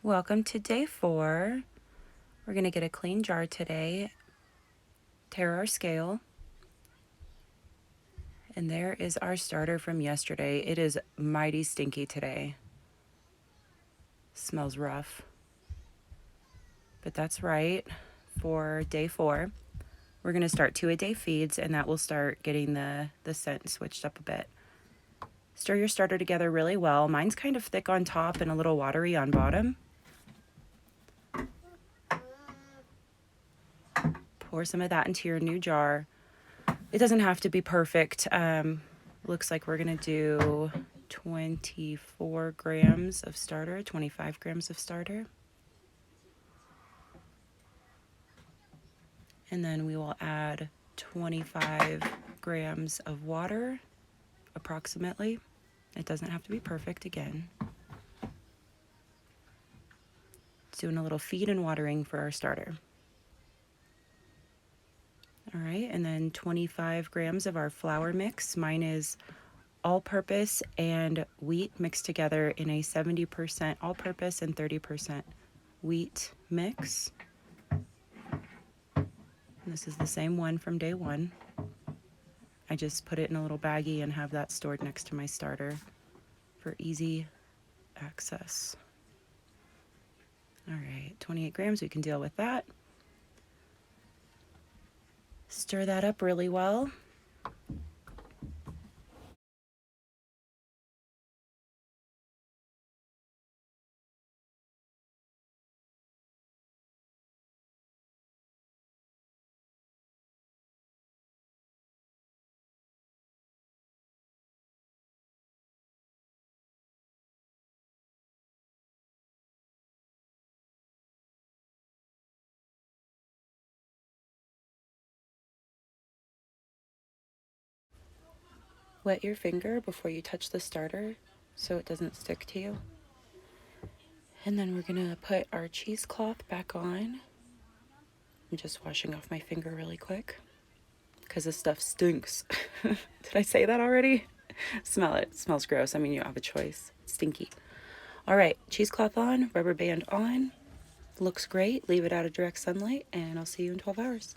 Welcome to day 4. We're going to get a clean jar today, tare our scale, and there is our starter from yesterday. It is mighty stinky today. Smells rough, but that's right. For day 4, we're going to start 2-a-day feeds, and that will start getting the scent switched up a bit. Stir your starter together really well. Mine's kind of thick on top and a little watery on bottom. Pour some of that into your new jar. It doesn't have to be perfect. Looks like we're gonna do 24 grams of starter, 25 grams of starter. And then we will add 25 grams of water, approximately. It doesn't have to be perfect again. Doing a little feed and watering for our starter. All right, and then 25 grams of our flour mix. Mine is all-purpose and wheat mixed together in a 70% all-purpose and 30% wheat mix. And this is the same one from day 1. I just put it in a little baggie and have that stored next to my starter for easy access. All right, 28 grams, we can deal with that. Stir that up really well. Wet your finger before you touch the starter so it doesn't stick to you. And then we're gonna put our cheesecloth back on. I'm just washing off my finger really quick because this stuff stinks. Did I say that already? Smell it. It smells gross. I mean, you have a choice. It's stinky. All right, cheesecloth on, rubber band on. Looks great. Leave it out of direct sunlight, and I'll see you in 12 hours.